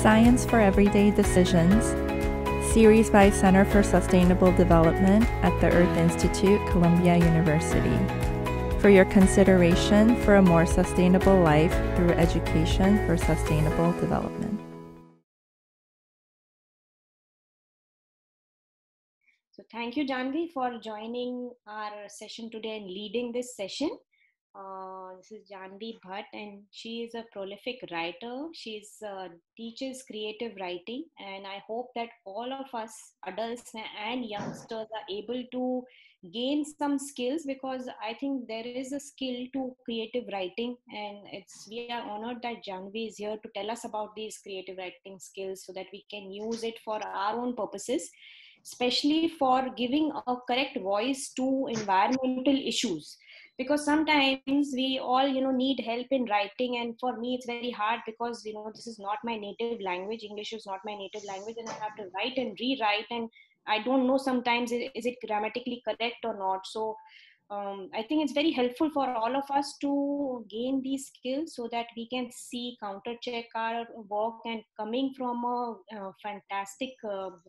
Science for Everyday Decisions, series by Center for Sustainable Development at the Earth Institute, Columbia University. For your consideration for a more sustainable life through education for sustainable development. So thank you, Jahnavi, for joining our session today and leading this session. This is Jahnavi Bhatt, and she is a prolific writer. She teaches creative writing, and I hope that all of us, adults and youngsters, are able to gain some skills, because I think there is a skill to creative writing, and we are honored that Jahnavi is here to tell us about these creative writing skills so that we can use it for our own purposes, especially for giving a correct voice to environmental issues, because sometimes we all need help in writing, and for me it's very hard because this is not my native language. English is not my native language, and I have to write and rewrite, and I don't know sometimes is it grammatically correct or not. So I think it's very helpful for all of us to gain these skills so that we can see, counter check our work, and coming from a fantastic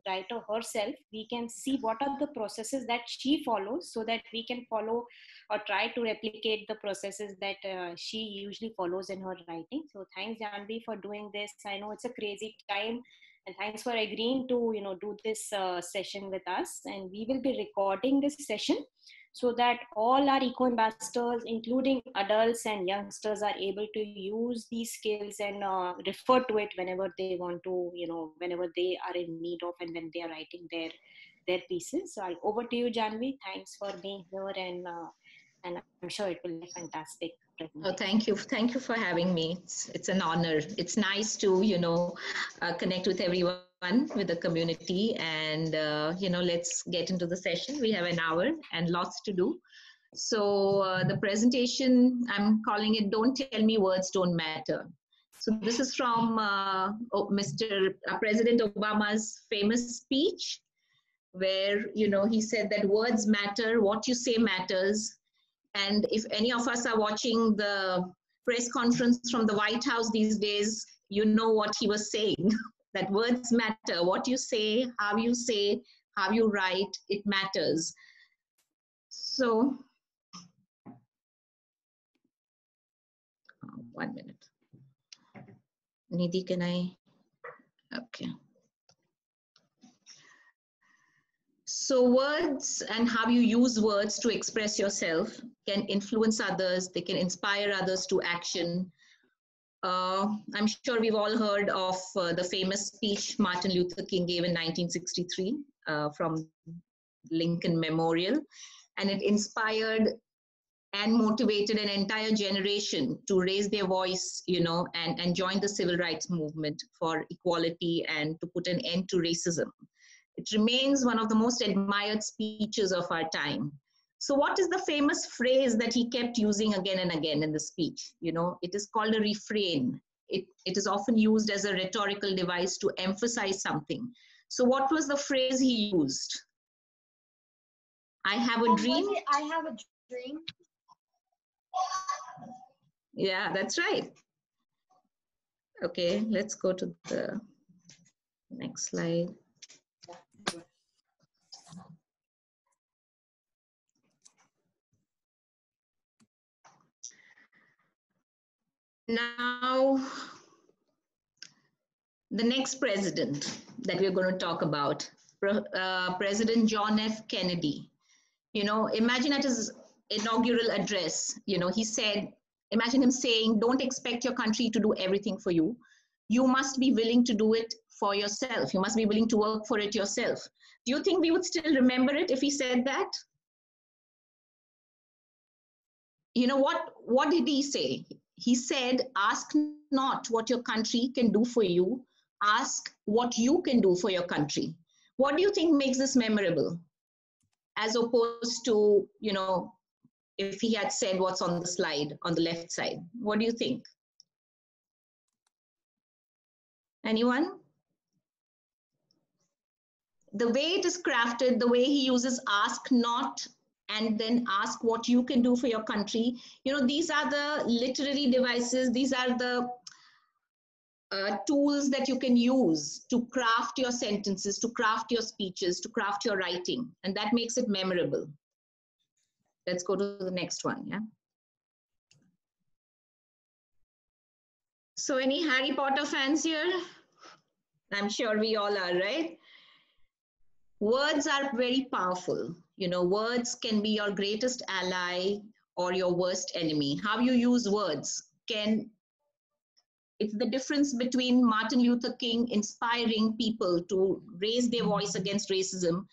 writer herself, we can see what are the processes that she follows so that we can follow or try to replicate the processes that she usually follows in her writing. So thanks, Jahnavi, for doing this. I know it's a crazy time, and thanks for agreeing to do this session with us. And we will be recording this session so that all our eco-ambassadors, including adults and youngsters, are able to use these skills and refer to it whenever they want to, whenever they are in need of, and when they are writing their pieces. So over to you, Jahnavi. Thanks for being here, and I'm sure it will be fantastic. Oh, thank you. Thank you for having me. It's an honor. It's nice to, connect with everyone, with the community, and, let's get into the session. We have an hour and lots to do. So the presentation, I'm calling it, Don't Tell Me Words Don't Matter. So this is from President Obama's famous speech, where, he said that words matter, what you say matters. And if any of us are watching the press conference from the White House these days, you know what he was saying, that words matter. What you say, how you write, it matters. So, 1 minute. Nidhi, can I? Okay. So words and how you use words to express yourself can influence others. They can inspire others to action. I'm sure we've all heard of the famous speech Martin Luther King gave in 1963 from Lincoln Memorial. And it inspired and motivated an entire generation to raise their voice, and join the civil rights movement for equality and to put an end to racism. It remains one of the most admired speeches of our time. So what is the famous phrase that he kept using again and again in the speech? It is called a refrain. It is often used as a rhetorical device to emphasize something. So what was the phrase he used? I have a dream. I have a dream. Yeah, that's right. Okay, let's go to the next slide. Now, the next president that we're going to talk about, President John F. Kennedy. Imagine at his inaugural address, he said, imagine him saying, don't expect your country to do everything for you. You must be willing to do it for yourself. You must be willing to work for it yourself. Do you think we would still remember it if he said that? What did he say? He said, ask not what your country can do for you. Ask what you can do for your country. What do you think makes this memorable? As opposed to, if he had said what's on the slide, on the left side. What do you think? Anyone? The way it is crafted, the way he uses ask not, and then ask what you can do for your country. These are the literary devices. These are the tools that you can use to craft your sentences, to craft your speeches, to craft your writing, and that makes it memorable. Let's go to the next one. Yeah. So any Harry Potter fans here? I'm sure we all are, right? Words are very powerful. You know, words can be your greatest ally or your worst enemy. How you use words it's the difference between Martin Luther King inspiring people to raise their voice against racism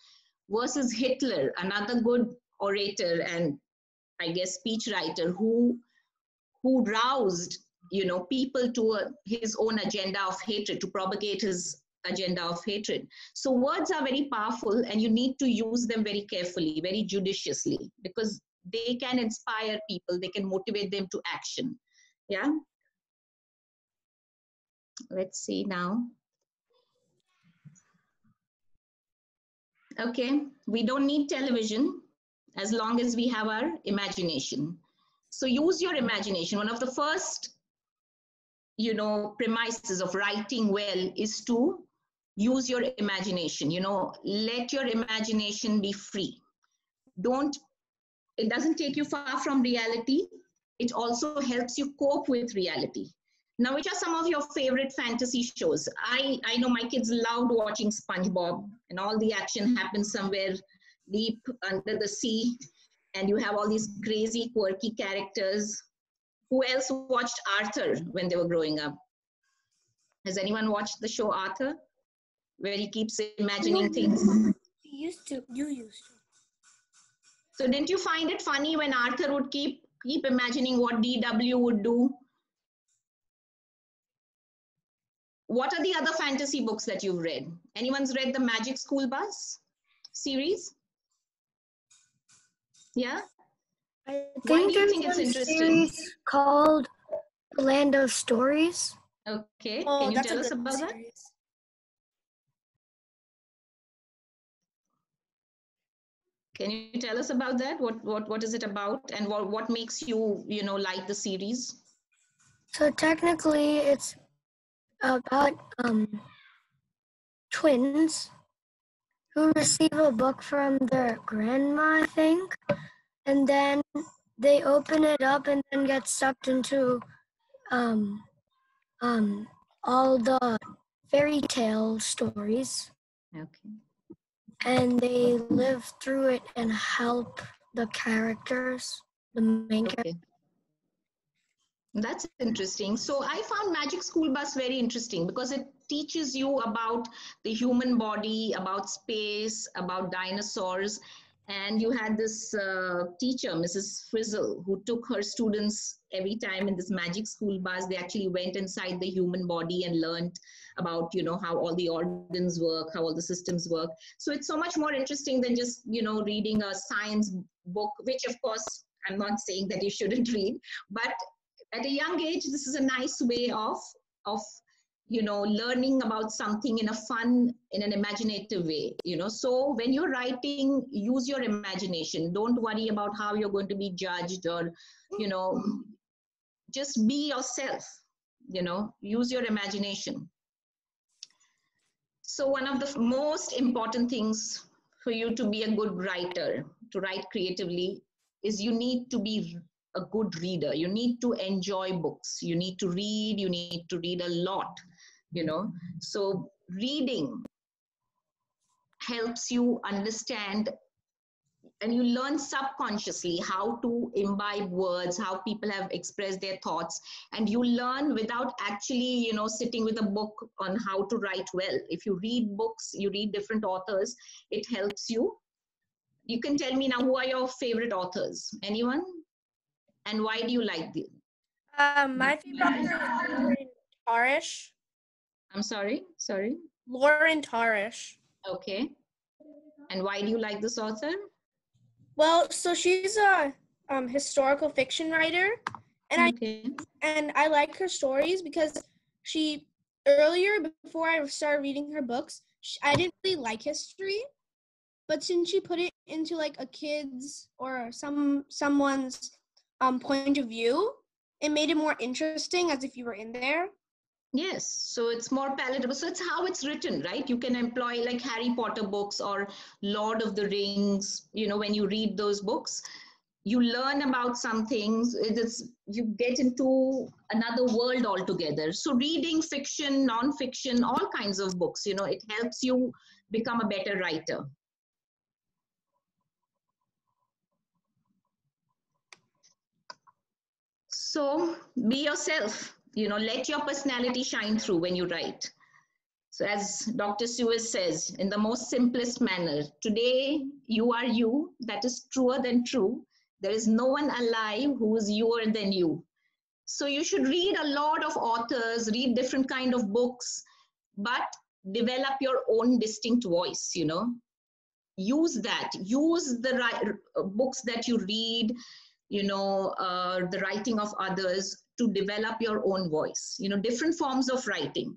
versus Hitler, another good orator and I guess speechwriter who roused, you know, people to his own agenda of hatred, to propagate his agenda of hatred. So words are very powerful and you need to use them very carefully, very judiciously, because they can inspire people, they can motivate them to action. Yeah. Let's see now. Okay, we don't need television as long as we have our imagination. So use your imagination. One of the first, you know, premises of writing well is to use your imagination. You know, let your imagination be free. It doesn't take you far from reality. It also helps you cope with reality. Now, which are some of your favorite fantasy shows? I know my kids loved watching SpongeBob, and all the action happens somewhere deep under the sea, and you have all these crazy, quirky characters. Who else watched Arthur when they were growing up? Has anyone watched the show Arthur, where he keeps imagining things? You used to. So didn't you find it funny when Arthur would keep imagining what DW would do? What are the other fantasy books that you've read? Anyone's read the Magic School Bus series? Yeah? I Why do you there's think it's one interesting? series called Land of Stories. Okay, Oh, can you that's tell a us good about that? series. Can you tell us about that? What is it about, and what makes you, you know, like the series? So technically, it's about twins who receive a book from their grandma, I think, and then they open it up and then get sucked into all the fairy tale stories, Okay. and they live through it and help the characters, the main characters. Okay. That's interesting. So I found Magic School Bus very interesting because it teaches you about the human body, about space, about dinosaurs. And you had this teacher, Mrs. Frizzle, who took her students every time in this Magic School Bus. They actually went inside the human body and learned about, you know, how all the organs work, how all the systems work. So it's so much more interesting than just, you know, reading a science book, which of course, I'm not saying that you shouldn't read, but at a young age, this is a nice way of you know, learning about something in a fun, in an imaginative way, you know. So when you're writing, use your imagination. Don't worry about how you're going to be judged, or, you know, just be yourself, you know, use your imagination. So one of the most important things for you to be a good writer, to write creatively, is you need to be a good reader. You need to enjoy books. You need to read a lot, you know. So reading helps you understand, and you learn subconsciously how to imbibe words, how people have expressed their thoughts, and you learn without actually, you know, sitting with a book on how to write well. If you read books, you read different authors, it helps you. You can tell me now, who are your favorite authors? Anyone? And why do you like them? My favorite author is Lauren Tarish. I'm sorry. Lauren Tarish. Okay. And why do you like this author? Well, so she's a historical fiction writer, and Okay. I like her stories because she earlier, before I started reading her books, I didn't really like history, but since she put it into like a kid's or someone's point of view, it made it more interesting, as if you were in there. Yes, so it's more palatable. So it's how it's written, right? You can employ like Harry Potter books or Lord of the Rings. When you read those books, you learn about some things. You get into another world altogether. So reading fiction, non-fiction, all kinds of books, it helps you become a better writer. So be yourself, let your personality shine through when you write. So as Dr. Sewell says, in the most simplest manner, today you are you, that is truer than true. There is no one alive who is youer than you. So you should read a lot of authors, read different kind of books, but develop your own distinct voice, Use that, use the books that you read, the writing of others to develop your own voice, different forms of writing.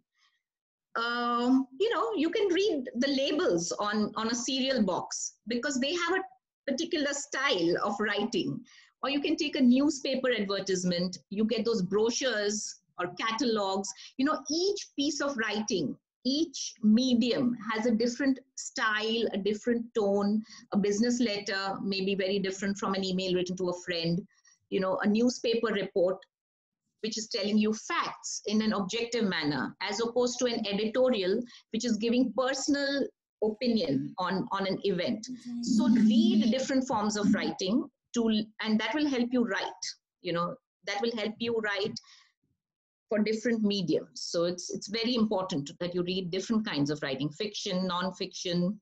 You can read the labels on a cereal box because they have a particular style of writing. Or you can take a newspaper advertisement, you get those brochures or catalogs. Each piece of writing, each medium has a different style, a different tone. A business letter may be very different from an email written to a friend. A newspaper report, which is telling you facts in an objective manner, as opposed to an editorial, which is giving personal opinion on an event. So read different forms of writing and that will help you write, that will help you write for different mediums. So it's very important that you read different kinds of writing, fiction, non-fiction.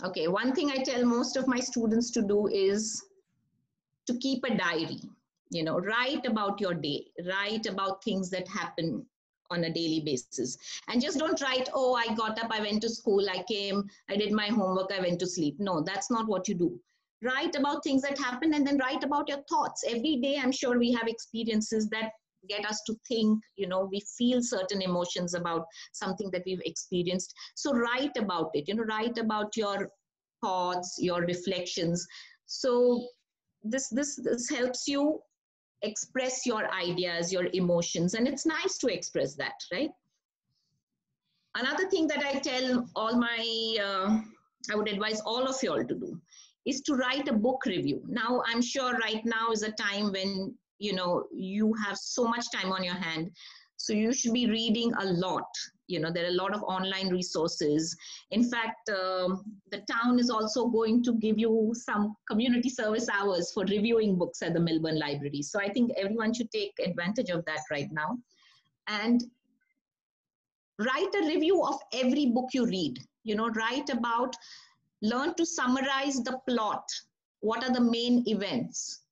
Okay, one thing I tell most of my students to do is to keep a diary. Write about your day, write about things that happen on a daily basis. And just don't write, oh, I got up, I went to school, I came, I did my homework, I went to sleep. No, that's not what you do. Write about things that happen and then write about your thoughts. Every day, I'm sure we have experiences that get us to think, we feel certain emotions about something that we've experienced. So write about it, write about your thoughts, your reflections. So this helps you express your ideas, your emotions, and it's nice to express that, right? Another thing that I tell I would advise all of you all to do is to write a book review. Now, I'm sure right now is a time when, you have so much time on your hand. So you should be reading a lot. There are a lot of online resources. In fact, the town is also going to give you some community service hours for reviewing books at the Melbourne Library. So I think everyone should take advantage of that right now. And write a review of every book you read. Learn to summarize the plot. What are the main events?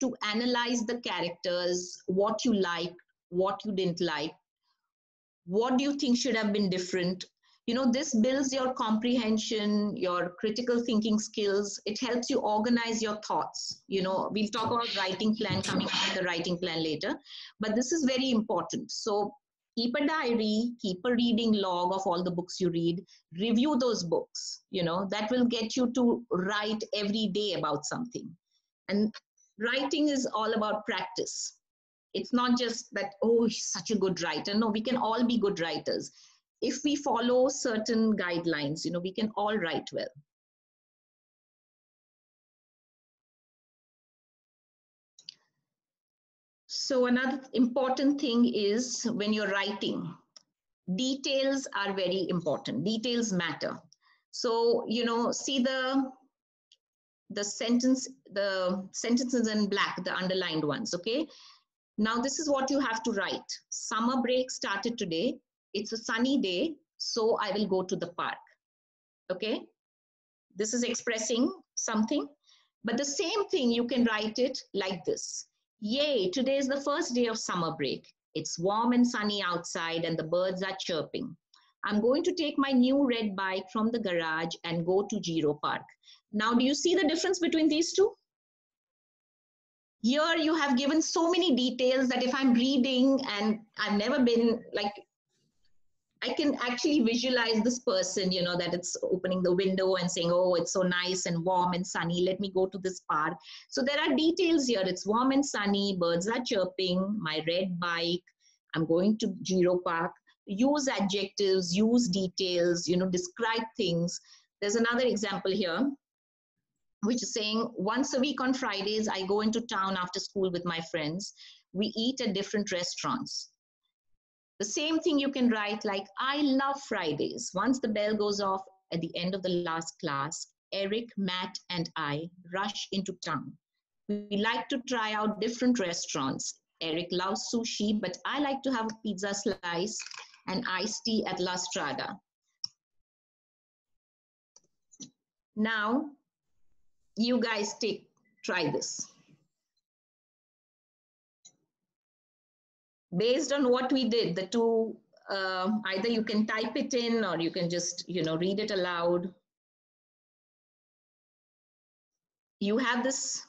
To analyze the characters, what you like, what you didn't like. What do you think should have been different? This builds your comprehension, your critical thinking skills. It helps you organize your thoughts. We'll talk about writing plan, coming up with the writing plan later, but this is very important. So keep a diary, keep a reading log of all the books you read, review those books, that will get you to write every day about something. And writing is all about practice. It's not just that, oh, he's such a good writer. No, we can all be good writers. If we follow certain guidelines, we can all write well. So another important thing is when you're writing, details are very important. Details matter. So, see the sentences in black, the underlined ones, okay? Now, this is what you have to write. Summer break started today. It's a sunny day, so I will go to the park. Okay? This is expressing something. But the same thing, you can write it like this. Yay, today is the first day of summer break. It's warm and sunny outside and the birds are chirping. I'm going to take my new red bike from the garage and go to Giro Park. Now, do you see the difference between these two? Here you have given so many details that if I'm reading and I've never been, like, I can actually visualize this person, that it's opening the window and saying, oh, it's so nice and warm and sunny. Let me go to this park. So there are details here. It's warm and sunny. Birds are chirping. My red bike. I'm going to Giro Park. Use adjectives, use details, describe things. There's another example here, which is saying, once a week on Fridays, I go into town after school with my friends. We eat at different restaurants. The same thing you can write like, I love Fridays. Once the bell goes off at the end of the last class, Eric, Matt, and I rush into town. We like to try out different restaurants. Eric loves sushi, but I like to have a pizza slice and iced tea at La Strada. Now, you guys try this. Based on what we did, the two, either you can type it in or you can just, read it aloud. You have this.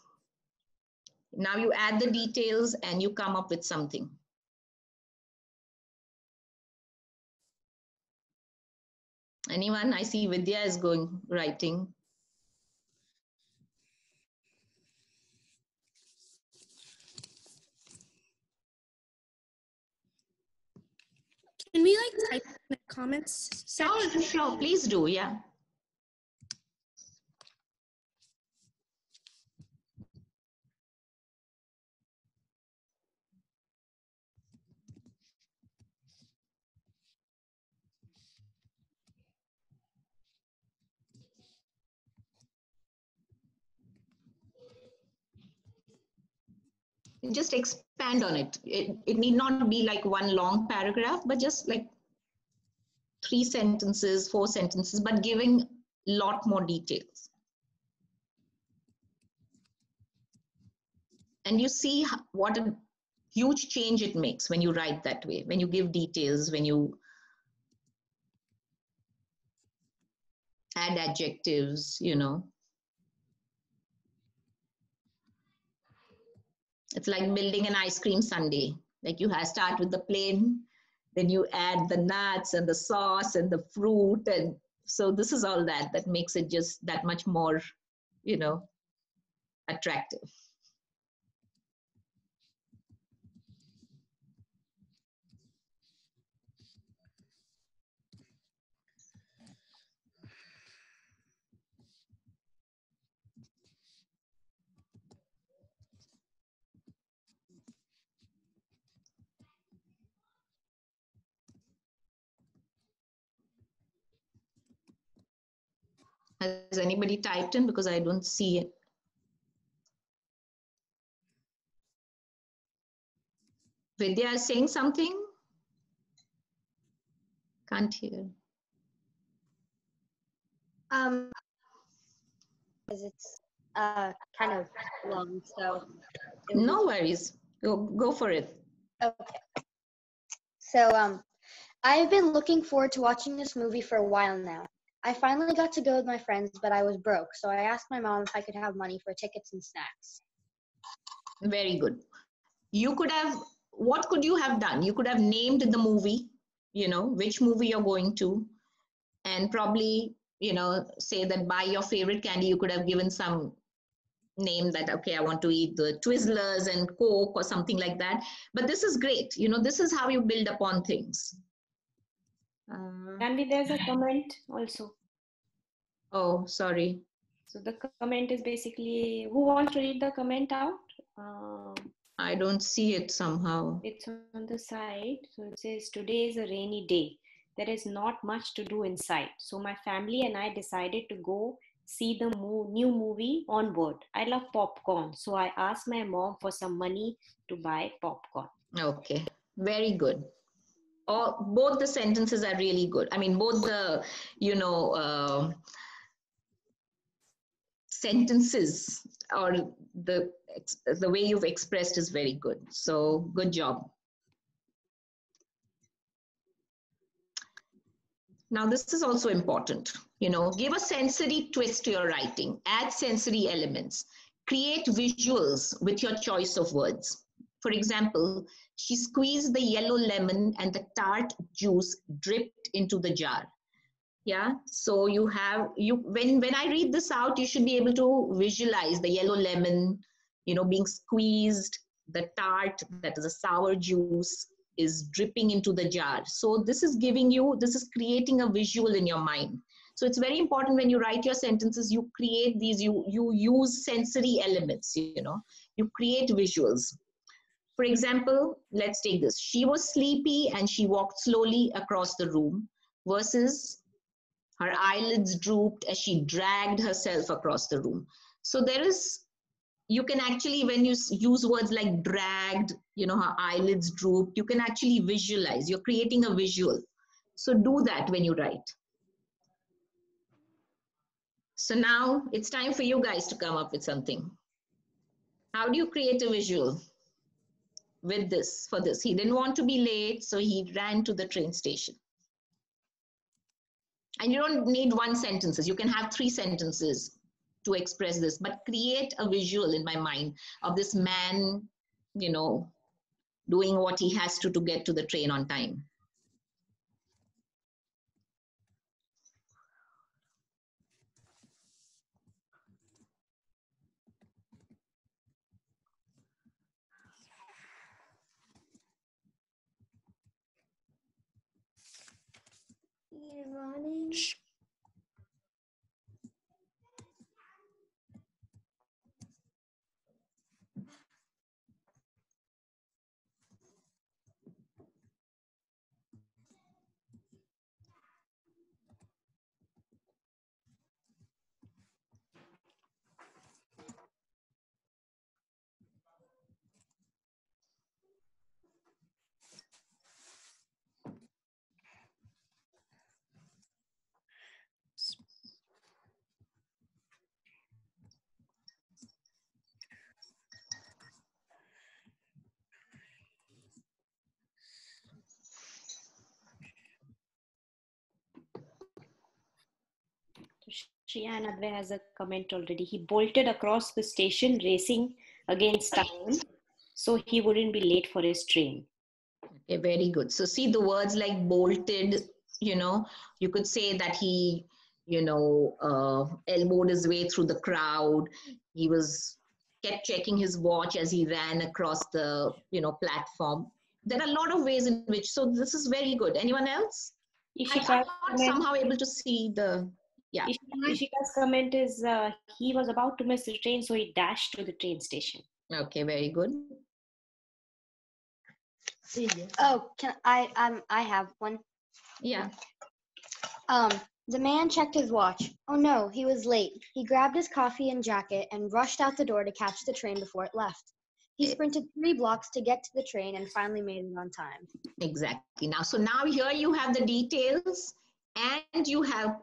Now you add the details and you come up with something. Anyone? I see Vidya is writing. Can we type in the comments section? Sure, please do, yeah. Just expand on it. It need not be like one long paragraph, but just like 3 sentences, 4 sentences, but giving a lot more details. And you see what a huge change it makes when you write that way, when you give details, when you add adjectives, It's like building an ice cream sundae. Like you start with the plain, then you add the nuts and the sauce and the fruit. And so this is all that makes it just that much more, attractive. Has anybody typed in? Because I don't see it. Vidya is saying something? Can't hear. Because it's kind of long, so. No worries. Go for it. Okay. So I've been looking forward to watching this movie for a while now. I finally got to go with my friends, but I was broke, so I asked my mom if I could have money for tickets and snacks. Very good. What could you have done? You could have named the movie, which movie you're going to, and probably, say that buy your favorite candy. You could have given some name that, okay, I want to eat the Twizzlers and Coke or something like that. But this is great. This is how you build upon things. Jahnavi, there's a comment also. Oh, sorry. So the comment is basically, who wants to read the comment out? I don't see it somehow. It's on the side. So it says, today is a rainy day. There is not much to do inside. So my family and I decided to go see the new movie On Board. I love popcorn. So I asked my mom for some money to buy popcorn. Okay, very good. Both the sentences are really good. I mean, both the, sentences or the way you've expressed is very good. So good job. Now, this is also important. Give a sensory twist to your writing. Add sensory elements. Create visuals with your choice of words. For example, she squeezed the yellow lemon and the tart juice dripped into the jar. Yeah, so when I read this out, you should be able to visualize the yellow lemon, being squeezed, the tart, that is a sour juice, is dripping into the jar. So this is giving you, this is creating a visual in your mind. So it's very important when you write your sentences, you create these, you use sensory elements, you know, you create visuals. For example, let's take this. She was sleepy and she walked slowly across the room versus her eyelids drooped as she dragged herself across the room. So there is, you can actually, when you use words like dragged, you know, her eyelids drooped, you can actually visualize. You're creating a visual. So do that when you write. So now it's time for you guys to come up with something. How do you create a visual with this, for this? He didn't want to be late, so he ran to the train station. And you don't need one sentence. You can have 3 sentences to express this, but create a visual in my mind of this man, you know, doing what he has to get to the train on time. Running. Shreya and Advay has a comment already. He bolted across the station racing against time so he wouldn't be late for his train. Okay, very good. So see the words like bolted, you know, you could say that he, you know, elbowed his way through the crowd. He kept checking his watch as he ran across the, you know, platform. There are a lot of ways in which, so this is very good. Anyone else? I'm not somehow able to see the, yeah. Ishika's comment is he was about to miss the train, so he dashed to the train station. Okay, very good. Oh, I have one. Yeah. The man checked his watch. Oh no, he was late. He grabbed his coffee and jacket and rushed out the door to catch the train before it left. He sprinted 3 blocks to get to the train and finally made it on time. Exactly. So now here you have the details and you have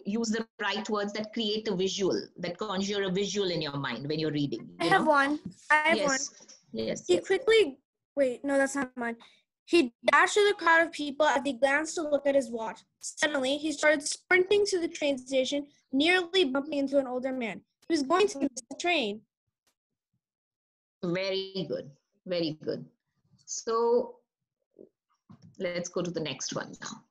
use the right words that create a visual, that conjure a visual in your mind when you're reading. I have one. Yes. He quickly, wait, no, that's not mine. He dashed through the crowd of people as he glanced to look at his watch. Suddenly, he started sprinting to the train station, nearly bumping into an older man. He was going to miss the train. Very good. Very good. So let's go to the next one now.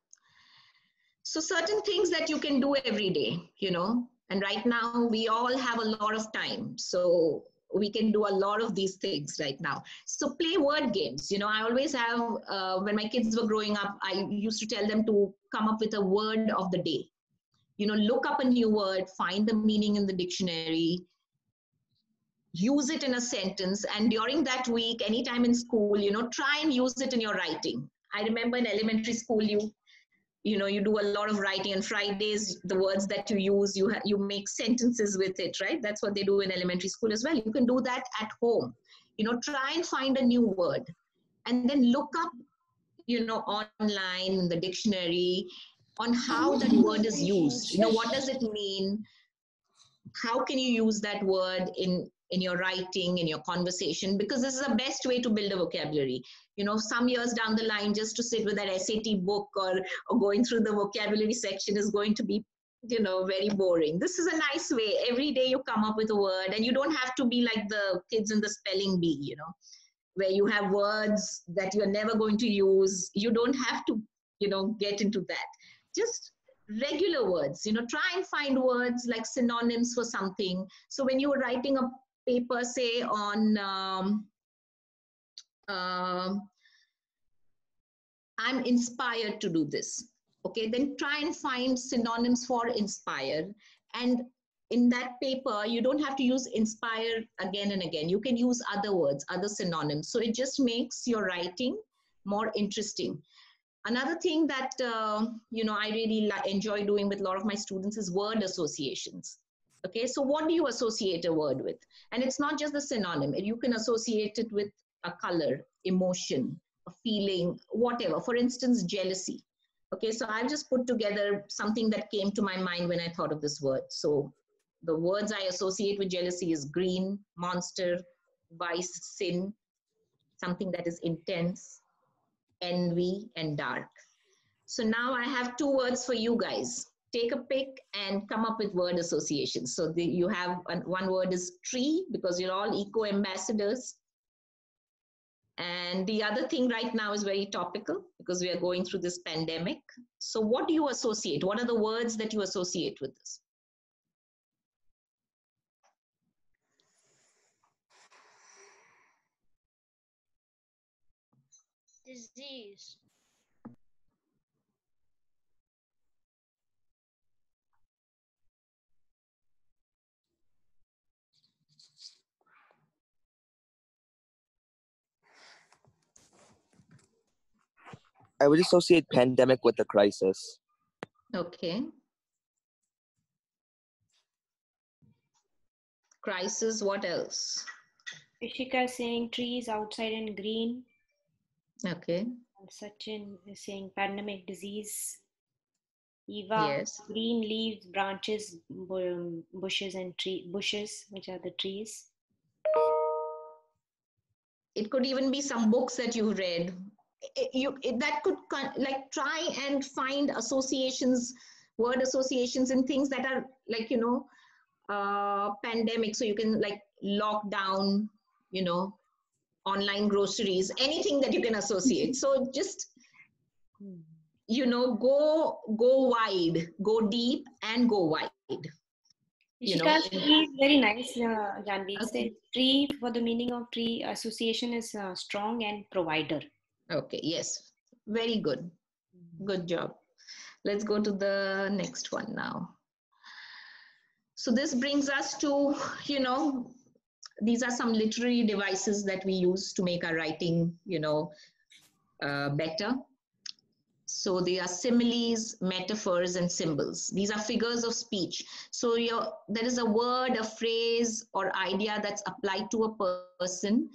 So certain things that you can do every day, you know, and right now we all have a lot of time. So we can do a lot of these things right now. So play word games. You know, I always have, when my kids were growing up, I used to tell them to come up with a word of the day. You know, look up a new word, find the meaning in the dictionary, use it in a sentence. And during that week, anytime in school, you know, try and use it in your writing. I remember in elementary school, you know, you do a lot of writing, and Fridays, the words that you use, you make sentences with it, right? That's what they do in elementary school as well. You can do that at home. You know, try and find a new word and then look up, you know, online in the dictionary on how that word is used. You know, what does it mean? How can you use that word in your writing, in your conversation? Because this is the best way to build a vocabulary. You know, some years down the line, just to sit with that SAT book or going through the vocabulary section is going to be, you know, very boring. This is a nice way. Every day you come up with a word, and you don't have to be like the kids in the spelling bee, you know, where you have words that you're never going to use. You don't have to, you know, get into that. Just regular words, you know, try and find words like synonyms for something. So when you were writing a paper, say on I'm inspired to do this. Okay, then try and find synonyms for inspire. And in that paper, you don't have to use inspire again and again. You can use other words, other synonyms. So it just makes your writing more interesting. Another thing that, I really enjoy doing with a lot of my students is word associations. Okay, so what do you associate a word with? And it's not just the synonym. You can associate it with a color, emotion, a feeling, whatever. For instance, jealousy. Okay, so I've just put together something that came to my mind when I thought of this word. So the words I associate with jealousy is green, monster, vice, sin, something that is intense, envy, and dark. So now I have 2 words for you guys. Take a pick and come up with word associations. So you have one word is tree, because you're all eco ambassadors. And the other thing right now is very topical because we are going through this pandemic. So what do you associate? What are the words that you associate with this? Disease. I would associate pandemic with the crisis. Okay. Crisis, what else? Ishika is saying trees outside and green. Okay. And Sachin is saying pandemic, disease. Eva, Yes. green leaves, branches, bushes and bushes, which are the trees. It could even be some books that you read. That could like try and find associations, word associations in things that are like, pandemic. So you can like lock down, online groceries, anything that you can associate. So just, go wide, go deep and go wide. Ishika's tree is very nice, Janvi. It Okay. says tree, for the meaning of tree, association is strong and provider. Okay, yes. Very good. Good job. Let's go to the next one now. So this brings us to, these are some literary devices that we use to make our writing, better. So they are similes, metaphors, and symbols. These are figures of speech. So there is a word, a phrase, or idea that's applied to a person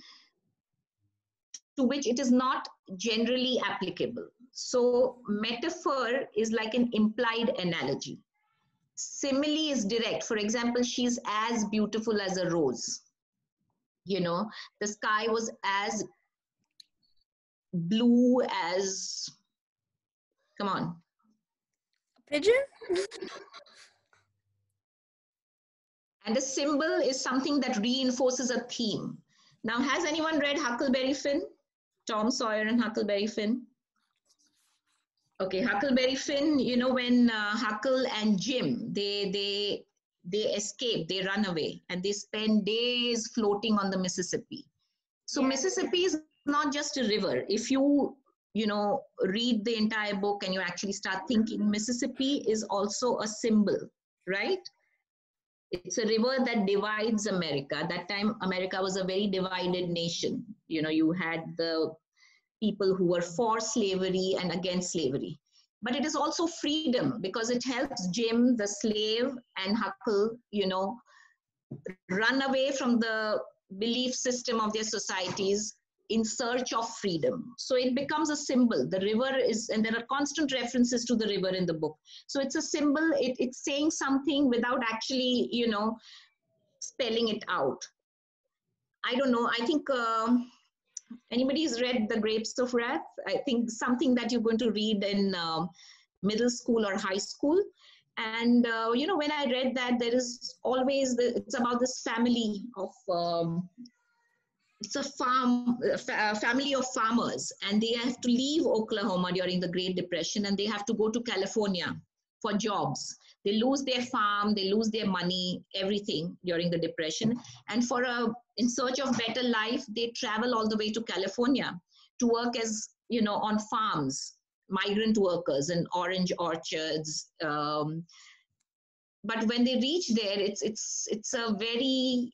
to which it is not generally applicable. So metaphor is like an implied analogy. Simile is direct. For example, she's as beautiful as a rose. The sky was as blue as, come on. A pigeon? And a symbol is something that reinforces a theme. Now, has anyone read Huckleberry Finn? Tom Sawyer and Huckleberry Finn? Okay, Huckleberry Finn, when Huckle and Jim, they escape, they run away, and they spend days floating on the Mississippi. So yeah. Mississippi is not just a river. If you read the entire book and you actually start thinking, Mississippi is also a symbol, right? It's a river that divides America. At that time, America was a very divided nation. You had the people who were for slavery and against slavery. But it is also freedom because it helps Jim, the slave, and Huckle, run away from the belief system of their societies in search of freedom. So it becomes a symbol. The river is, and there are constant references to the river in the book. So it's a symbol. It's saying something without actually, spelling it out. I don't know. I think anybody's read The Grapes of Wrath? I think something that you're going to read in middle school or high school. And, when I read that, there is always, it's about this family of, it's a family of farmers, and they have to leave Oklahoma during the Great Depression, and they have to go to California for jobs. They lose their farm, they lose their money, everything during the Depression. And in search of better life, they travel all the way to California to work as on farms, migrant workers in orange orchards. But when they reach there, it's a very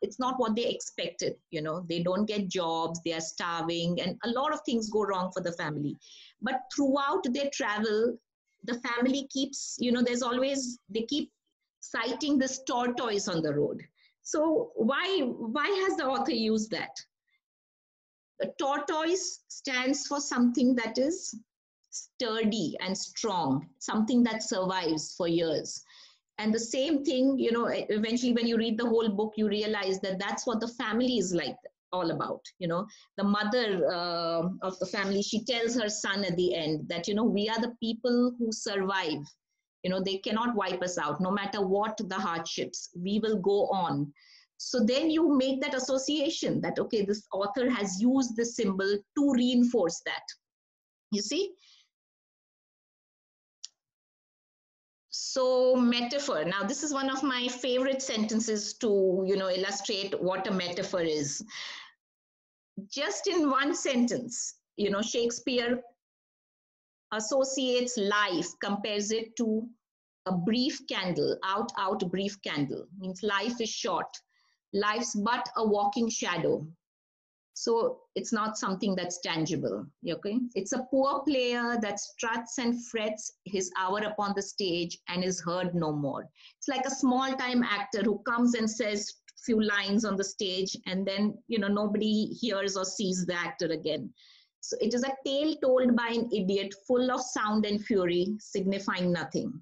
it's not what they expected. They don't get jobs, they are starving, and a lot of things go wrong for the family. But throughout their travel, the family keeps, there's always, they keep citing this tortoise on the road. So why has the author used that? The tortoise stands for something that is sturdy and strong, something that survives for years. And the same thing, eventually when you read the whole book, you realize that that's what the family is like, all about. The mother of the family, she tells her son at the end that, we are the people who survive. They cannot wipe us out, no matter what the hardships, we will go on. So then you make that association that, okay, this author has used this symbol to reinforce that. You see? So metaphor. Now, this is one of my favorite sentences to, illustrate what a metaphor is. Just in one sentence, Shakespeare associates life, compares it to a brief candle, out brief candle. Means life is short. Life's but a walking shadow. So it's not something that's tangible, okay? It's a poor player that struts and frets his hour upon the stage and is heard no more. It's like a small-time actor who comes and says few lines on the stage, and then, nobody hears or sees the actor again. So it is a tale told by an idiot, full of sound and fury, signifying nothing.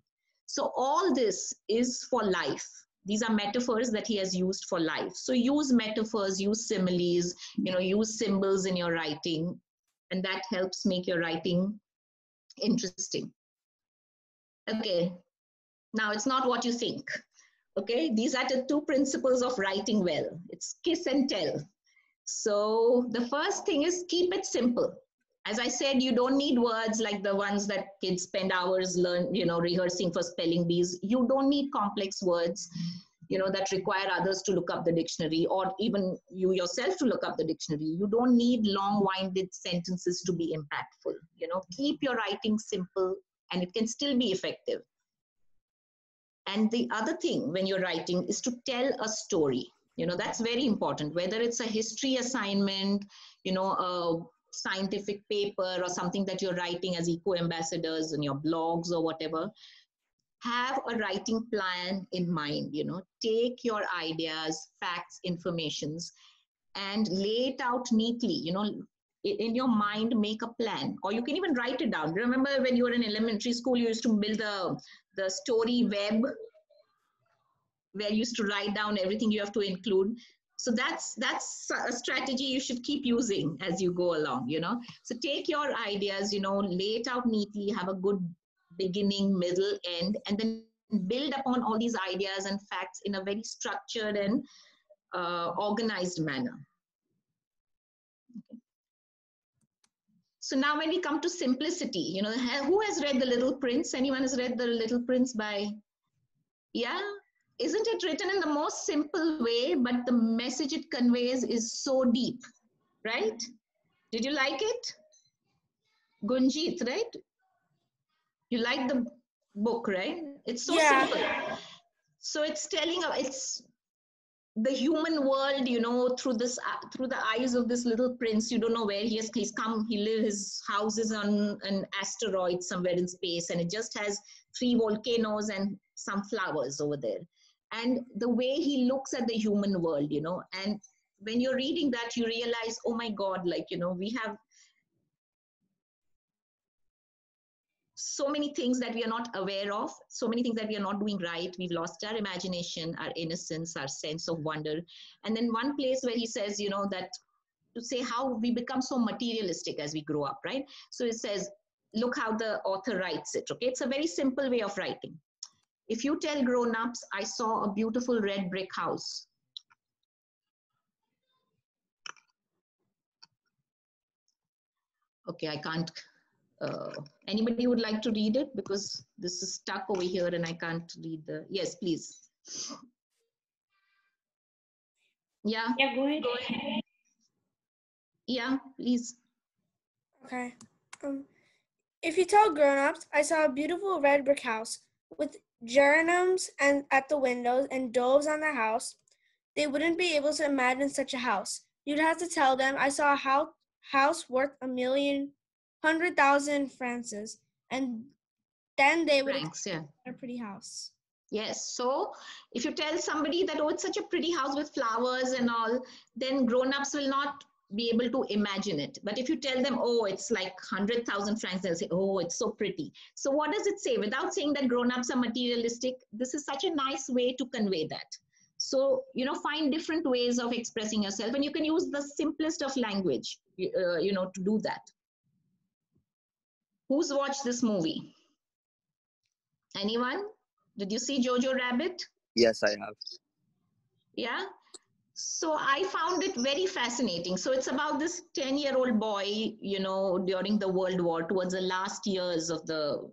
So all this is for life. These are metaphors that he has used for life. So use metaphors, use similes, use symbols in your writing, and that helps make your writing interesting. Okay, now it's not what you think. Okay, these are the two principles of writing well. It's kiss and tell. So the first thing is keep it simple. As I said, you don't need words like the ones that kids spend hours rehearsing for spelling bees. You don't need complex words, that require others to look up the dictionary, or even you yourself to look up the dictionary. You don't need long-winded sentences to be impactful. Keep your writing simple, and it can still be effective. And the other thing when you're writing is to tell a story. That's very important, whether it's a history assignment, a scientific paper, or something that you're writing as eco-ambassadors in your blogs or whatever. Have a writing plan in mind. Take your ideas, facts, informations, and lay it out neatly. In your mind, make a plan, or you can even write it down. Remember when you were in elementary school, you used to build the story web, where you used to write down everything you have to include. So that's a strategy you should keep using as you go along. So take your ideas, lay it out neatly, have a good beginning, middle, end, and then build upon all these ideas and facts in a very structured and organized manner. Okay. So now when we come to simplicity, who has read The Little Prince? Anyone has read The Little Prince by, yeah? Isn't it written in the most simple way, but the message it conveys is so deep, right? Did you like it? Gunjit, right? You like the book, right? It's so simple. So it's telling, it's the human world, through the eyes of this little prince. You don't know where he's come. His house is on an asteroid somewhere in space, and it just has 3 volcanoes and some flowers over there. And the way he looks at the human world, and when you're reading that, you realize, oh my God, we have so many things that we are not aware of, so many things that we are not doing right. We've lost our imagination, our innocence, our sense of wonder. And then one place where he says, that to say how we become so materialistic as we grow up, right? So it says, look how the author writes it, okay? It's a very simple way of writing. If you tell grown-ups, I saw a beautiful red brick house. Okay, I can't. Anybody would like to read it? Because this is stuck over here and I can't read the, yes, please. Yeah, Yeah, go ahead. Yeah, please. Okay. If you tell grown-ups, I saw a beautiful red brick house with geraniums and at the windows and doves on the house, they wouldn't be able to imagine such a house. You'd have to tell them I saw a house worth 1,100,000 francs, and then they would Francs, yeah. a pretty house. Yes. So if you tell somebody that, oh, it's such a pretty house with flowers and all, then grown-ups will not be able to imagine it. But if you tell them, oh, it's like 100,000 francs, they'll say, oh, it's so pretty. So what does it say? Without saying that grown-ups are materialistic, this is such a nice way to convey that. So, find different ways of expressing yourself, and you can use the simplest of language, to do that. Who's watched this movie? Anyone? Did you see Jojo Rabbit? Yes, I have. Yeah. So I found it very fascinating. So it's about this 10-year-old boy, during the World War, towards the last years of the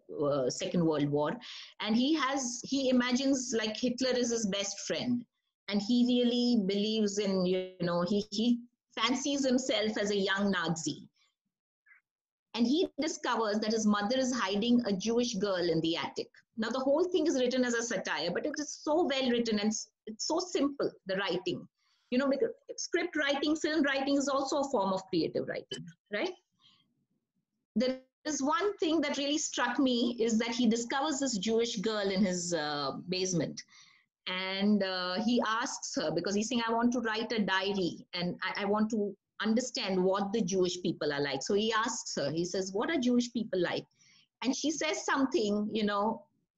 Second World War. And he he imagines like Hitler is his best friend. And he really believes in, he fancies himself as a young Nazi. And he discovers that his mother is hiding a Jewish girl in the attic. Now, the whole thing is written as a satire, but it is so well written and it's so simple, the writing. Because script writing, film writing is also a form of creative writing, right? There is one thing that really struck me is that he discovers this Jewish girl in his basement. And he asks her, because he's saying, I want to write a diary and I want to understand what the Jewish people are like. So he asks her, he says, what are Jewish people like? And she says something,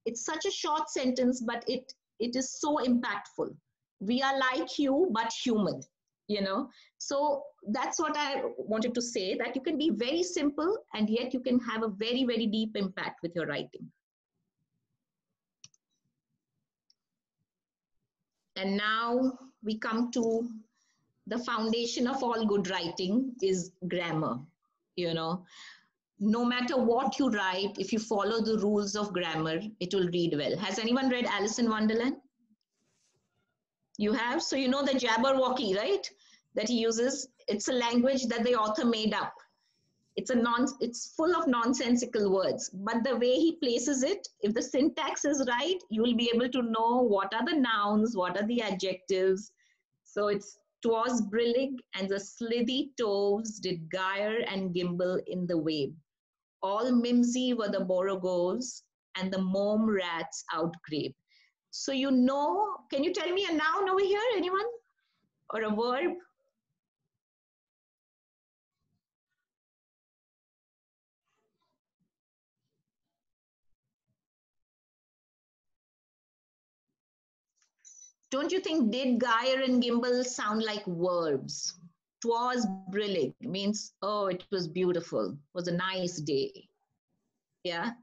it's such a short sentence, but it is so impactful. We are like you, but human, So that's what I wanted to say, that you can be very simple and yet you can have a very, very deep impact with your writing. And now we come to the foundation of all good writing is grammar, No matter what you write, if you follow the rules of grammar, it will read well. Has anyone read Alice in Wonderland? You have? So you know the Jabberwocky, right? That he uses. It's a language that the author made up. It's full of nonsensical words. But the way he places it, if the syntax is right, you will be able to know what are the nouns, what are the adjectives. So it's 'twas brillig, and the slithy toves did gyre and gimble in the wave. All mimsy were the borogoves, and the mome rats outgrabe. So can you tell me a noun over here, anyone? Or a verb? Don't you think did, gyre, and gimble sound like verbs? 'Twas brillig means, oh, it was beautiful. It was a nice day. Yeah.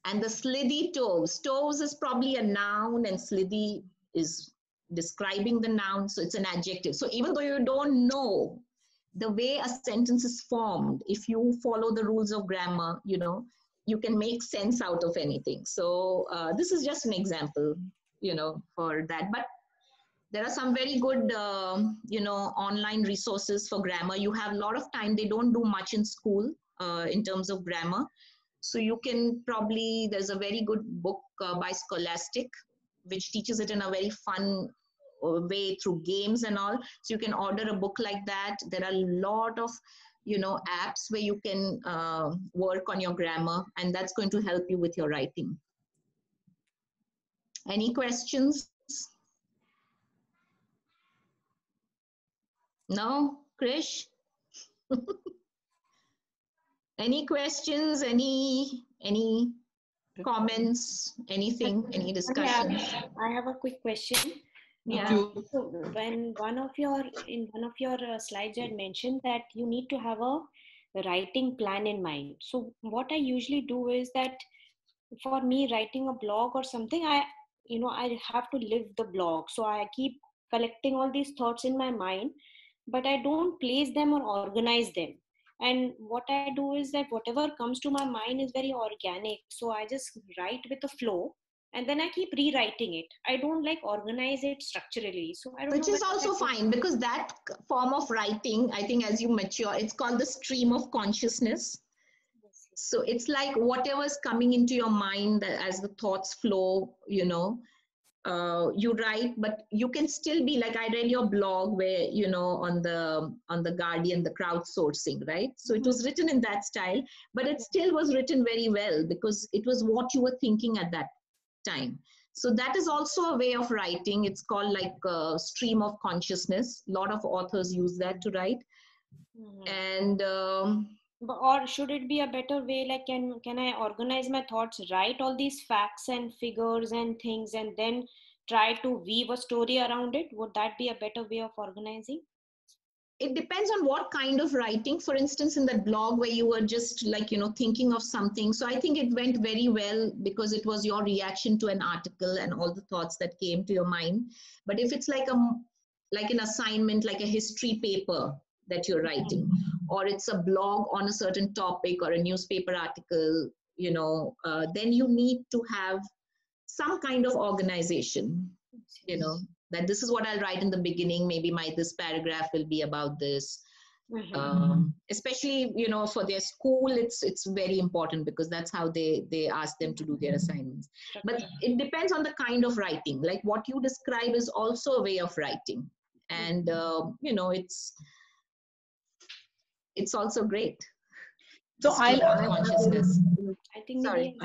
And the slithy toves. Toves is probably a noun and slithy is describing the noun. So it's an adjective. So even though you don't know the way a sentence is formed, if you follow the rules of grammar, you can make sense out of anything. So this is just an example, for that. But there are some very good, online resources for grammar. You have a lot of time. They don't do much in school in terms of grammar. So you can probably, there's a very good book by Scholastic, which teaches it in a very fun way through games and all. So you can order a book like that. There are a lot of, apps where you can work on your grammar, and that's going to help you with your writing. Any questions? No, Krish? Any questions? Any comments? Anything? Any discussions? I have a quick question. Yeah. So when one of your slides you had mentioned that you need to have a writing plan in mind. So what I usually do is that for me writing a blog or something, I have to live the blog. So I keep collecting all these thoughts in my mind, but I don't place them or organize them. And what I do is that whatever comes to my mind is very organic. So I just write with a flow. and then I keep rewriting it. I don't like organize it structurally. So I don't Which know is also fine, because that form of writing, I think as you mature, it's called the stream of consciousness. So it's like whatever's coming into your mind as the thoughts flow, you write, but you can still be like, I read your blog where, on the Guardian, the crowdsourcing, right? So it was written in that style, but it still was written very well because it was what you were thinking at that time. So that is also a way of writing. It's called like a stream of consciousness. A lot of authors use that to write. And or should it be a better way, like can I organize my thoughts, write all these facts and figures and things, and then try to weave a story around it? Would that be a better way of organizing? It depends on what kind of writing. For instance, in that blog where you were just like, thinking of something. So I think it went very well because it was your reaction to an article and all the thoughts that came to your mind. But if it's like an assignment, like a history paper that you're writing, or it's a blog on a certain topic or a newspaper article, then you need to have some kind of organization, that this is what I'll write in the beginning. Maybe this paragraph will be about this. Especially, for their school, it's very important because that's how they ask them to do their assignments. But it depends on the kind of writing. Like what you describe is also a way of writing. And, it's also great. So I consciousness. I think Sorry.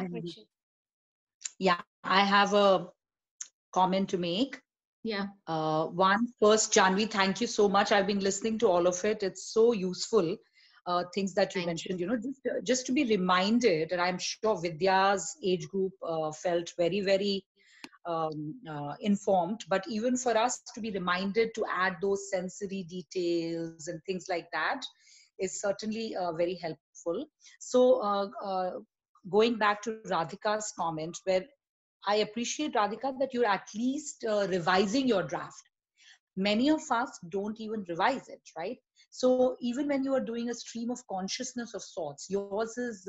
Yeah, I have a comment to make. Yeah. First, Jahnavi, thank you so much. I've been listening to all of it. It's so useful. Things that you mentioned, just to be reminded, and I'm sure Vidya's age group felt very, very informed, but even for us to be reminded to add those sensory details and things like that is certainly very helpful. So going back to Radhika's comment, where I appreciate, Radhika, that you're at least revising your draft. Many of us don't even revise it, right? So even when you are doing a stream of consciousness of sorts, yours is,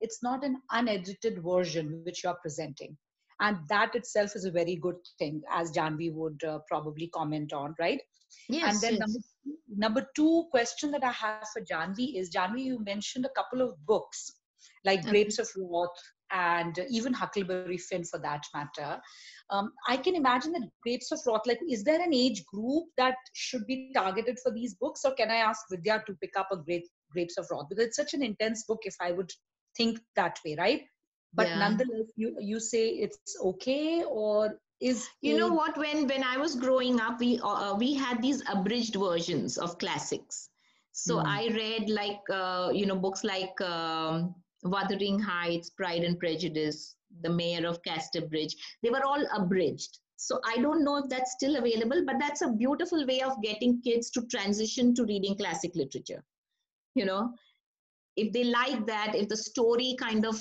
it's not an unedited version which you're presenting. And that itself is a very good thing, as Jahnavi would probably comment on, right? Yes. And then number two question that I have for Jahnavi is, Jahnavi, you mentioned a couple of books like Grapes of Wrath and even Huckleberry Finn for that matter. I can imagine that Grapes of Wrath, like, is there an age group that should be targeted for these books? Or can I ask Vidya to pick up a Grapes of Wrath? Because it's such an intense book if I would think that way, right? But nonetheless, you say it's okay, or is... You know what, when I was growing up, we had these abridged versions of classics. So I read like, books like Wuthering Heights, Pride and Prejudice, The Mayor of Casterbridge. They were all abridged. So I don't know if that's still available, but that's a beautiful way of getting kids to transition to reading classic literature. If they like that, if the story kind of,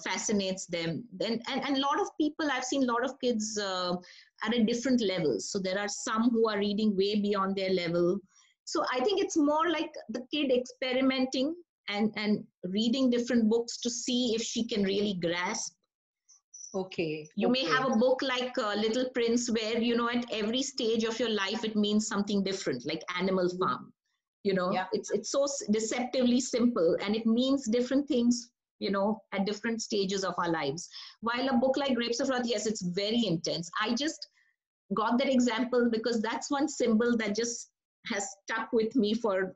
fascinates them, then, and a lot of people, I've seen a lot of kids at a different levels. So there are some who are reading way beyond their level. So I think it's more like the kid experimenting and reading different books to see if she can really grasp. Okay. You may have a book like Little Prince where, at every stage of your life, it means something different, like Animal Farm. It's so deceptively simple, and it means different things, at different stages of our lives. While a book like Grapes of Wrath, yes, it's very intense. I just got that example because that's one symbol that just has stuck with me for,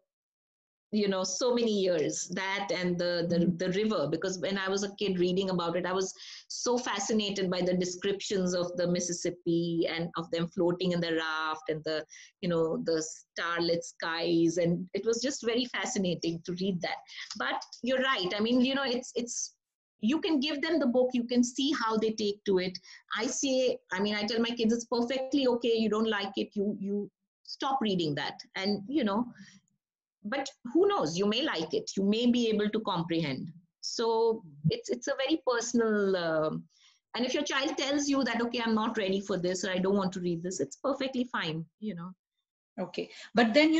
so many years, that and the river, because when I was a kid reading about it, I was so fascinated by the descriptions of the Mississippi and of them floating in the raft and the starlit skies, and it was just very fascinating to read that. But you're right, I mean, it's you can give them the book, you can see how they take to it. I tell my kids, it's perfectly okay, you don't like it, you stop reading that, and but who knows, you may like it, you may be able to comprehend. So it's a very personal, and if your child tells you that, okay, I'm not ready for this, or I don't want to read this, it's perfectly fine, Okay. But then,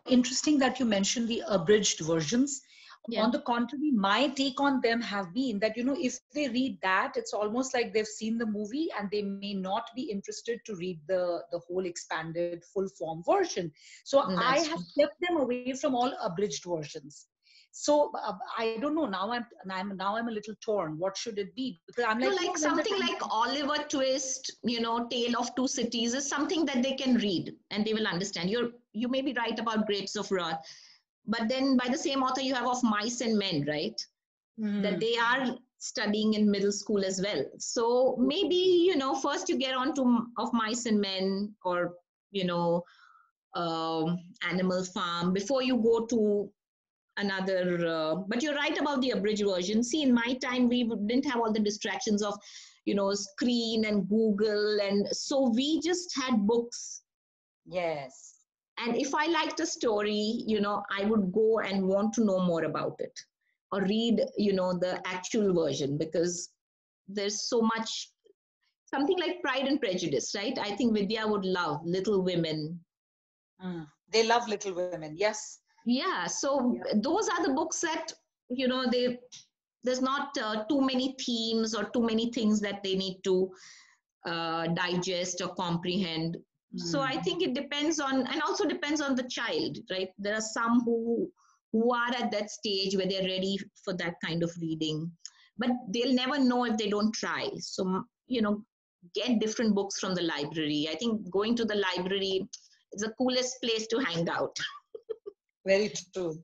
interesting that you mentioned the abridged versions. Yeah. On the contrary, my take on them have been that, if they read that, it's almost like they've seen the movie and they may not be interested to read the whole expanded full form version. So I That's have true. kept them away from all abridged versions. So I don't know. Now I'm a little torn. What should it be? Because I'm So like, like something like Oliver Twist, Tale of Two Cities is something that they can read and they will understand. You may be right about Grapes of Wrath, but then by the same author you have Of Mice and Men, right? That they are studying in middle school as well. So maybe, first you get on to Of Mice and Men, or, Animal Farm before you go to another, but you're right about the abridged version. See, in my time, we didn't have all the distractions of, screen and Google. And so we just had books. Yes. And if I liked a story, I would go and want to know more about it, or read, the actual version, because there's so much, something like Pride and Prejudice, right? I think Vidya would love Little Women. They love Little Women, yes. Yeah, so those are the books that, there's not too many themes or too many things that they need to digest or comprehend. So I think it depends on, and also depends on the child, right? There are some who are at that stage where they're ready for that kind of reading, but they'll never know if they don't try. So, get different books from the library. I think going to the library is the coolest place to hang out. Very true.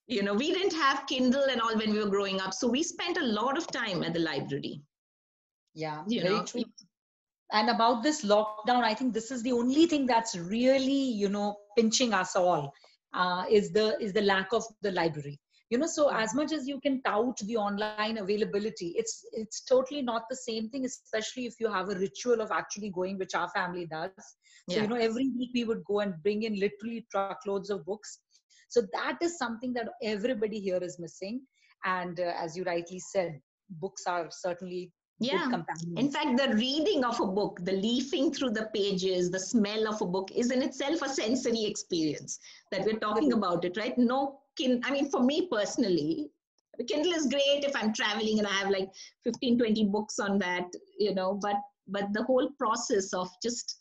We didn't have Kindle and all when we were growing up. So we spent a lot of time at the library. Yeah, very true. And about this lockdown, I think this is the only thing that's really, pinching us all, is the lack of the library. So as much as you can tout the online availability, it's totally not the same thing, especially if you have a ritual of actually going, which our family does. So, every week we would go and bring in literally truckloads of books. So that is something that everybody here is missing. And as you rightly said, books are certainly good companions. In fact, the reading of a book, the leafing through the pages, the smell of a book is in itself a sensory experience that we're talking about it, right? For me personally, the Kindle is great if I'm traveling and I have like 15, 20 books on that, but the whole process of just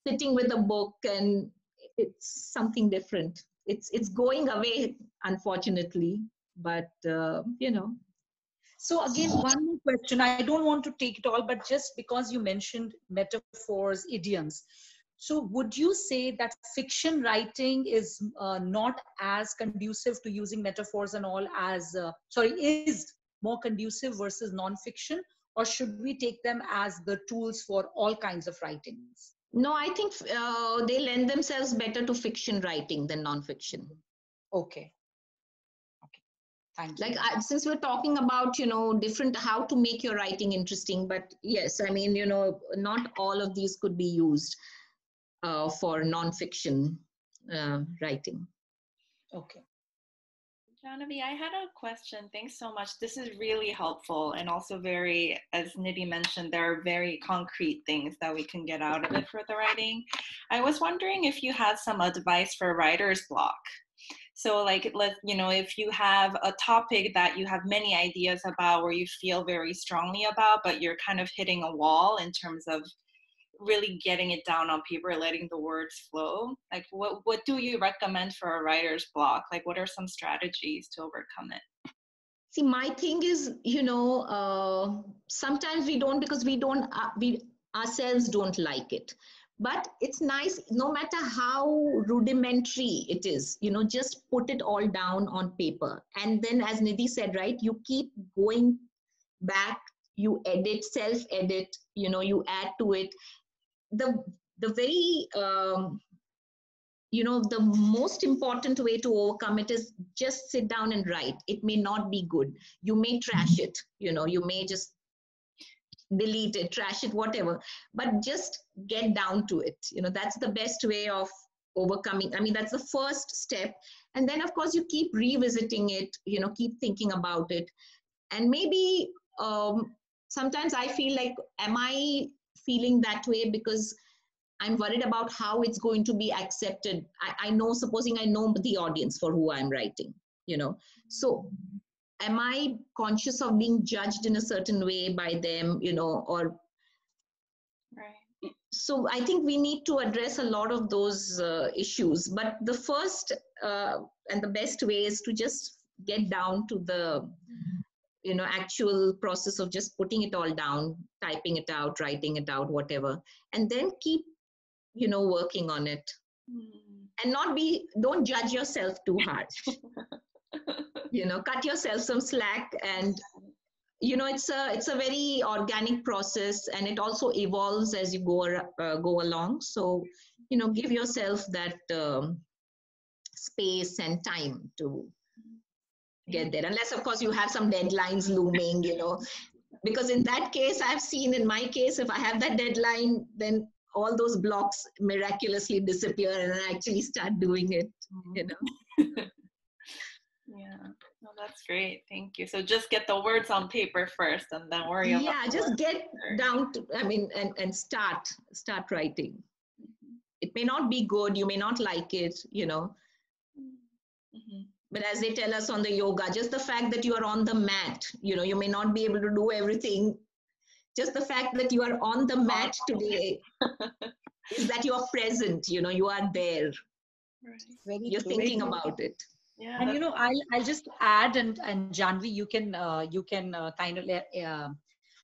sitting with a book, and it's something different. It's going away, unfortunately, but So again, one more question. I don't want to take it all, but just because you mentioned metaphors, idioms. So would you say that fiction writing is not as conducive to using metaphors and all is more conducive versus non-fiction? Or should we take them as the tools for all kinds of writings? No, I think they lend themselves better to fiction writing than non-fiction. Okay. Thank you. Since we're talking about, different, how to make your writing interesting, but yes, not all of these could be used for non-fiction writing. Okay. Jahnavi, I had a question. Thanks so much. This is really helpful, and also very, as Nidhi mentioned, there are very concrete things that we can get out of it for the writing. I was wondering if you had some advice for writer's block. So if you have a topic that you have many ideas about, where you feel very strongly about, but you're kind of hitting a wall in terms of really getting it down on paper, letting the words flow, like what do you recommend for a writer's block? Like, what are some strategies to overcome it? See, my thing is, sometimes we don't, because we ourselves don't like it. But it's nice, no matter how rudimentary it is, just put it all down on paper. And then, as Nidhi said, right, you keep going back, you edit, self-edit, you add to it. The very, the most important way to overcome it is just sit down and write. It may not be good. You may trash it, you may just delete it, trash it, whatever, but just get down to it. That's the best way of overcoming. That's the first step. And then, of course, you keep revisiting it, keep thinking about it. And maybe sometimes I feel like, am I feeling that way because I'm worried about how it's going to be accepted? I know, supposing I know the audience for who I'm writing, So am I conscious of being judged in a certain way by them, or Right. so I think we need to address a lot of those issues. But the first and the best way is to just get down to the actual process of just putting it all down, typing it out, writing it out, whatever, and then keep working on it. And don't judge yourself too hard. Cut yourself some slack, and it's a very organic process, and it also evolves as you go along. So give yourself that space and time to get there, unless of course you have some deadlines looming, because in that case, I've seen in my case, if I have that deadline, then all those blocks miraculously disappear and I actually start doing it. Yeah, no, that's great. Thank you. So just get the words on paper first, and then worry about. Yeah, just get down to, and start writing. It may not be good, you may not like it, but as they tell us on the yoga, just the fact that you are on the mat, you may not be able to do everything. Just the fact that you are on the mat today is that you are present, you are there. Right. You're thinking about it. Yeah. And I'll just add, and Jahnavi, you can kind of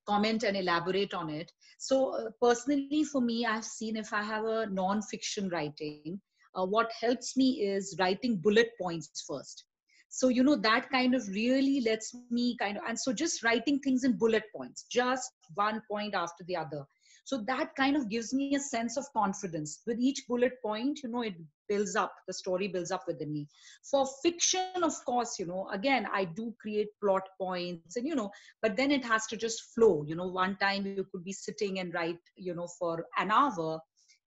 comment and elaborate on it. So personally, for me, I've seen if I have a non-fiction writing, what helps me is writing bullet points first. So that kind of really lets me and so just writing things in bullet points, just one point after the other. So that kind of gives me a sense of confidence. With each bullet point, it builds up, the story builds up within me. For fiction, of course, again, I do create plot points and, but then it has to just flow. One time you could be sitting and write, for an hour.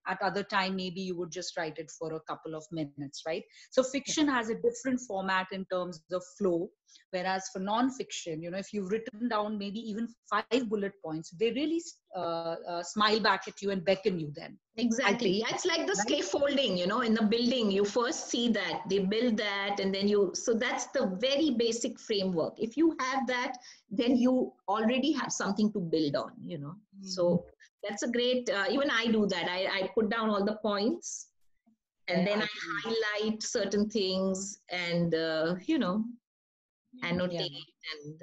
At other time, maybe you would just write it for a couple of minutes, right? So fiction has a different format in terms of flow. Whereas for non-fiction, if you've written down maybe even 5 bullet points, they really smile back at you and beckon you then. Exactly. Yeah, it's like the scaffolding, in the building, you first see that, they build that, and then so that's the very basic framework. If you have that, then you already have something to build on, So that's a great, even I do that. I put down all the points, and then I highlight certain things and, annotate and.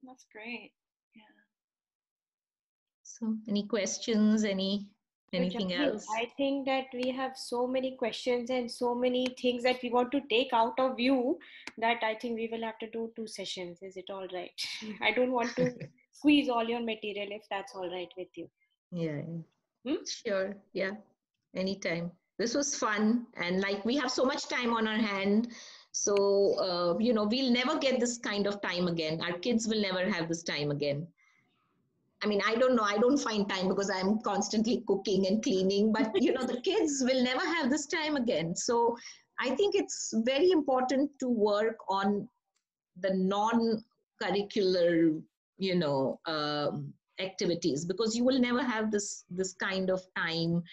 That's great. Yeah. So any questions, anything else? I think that we have so many questions and so many things that we want to take out of you that I think we will have to do 2 sessions. Is it all right? I don't want to squeeze all your material if that's all right with you. Yeah. Sure. Yeah. Anytime. This was fun. And we have so much time on our hand. So, we'll never get this kind of time again. Our kids will never have this time again. I don't know. I don't find time because I'm constantly cooking and cleaning, but the kids will never have this time again. So I think it's very important to work on the non-curricular, activities, because you will never have this kind of time,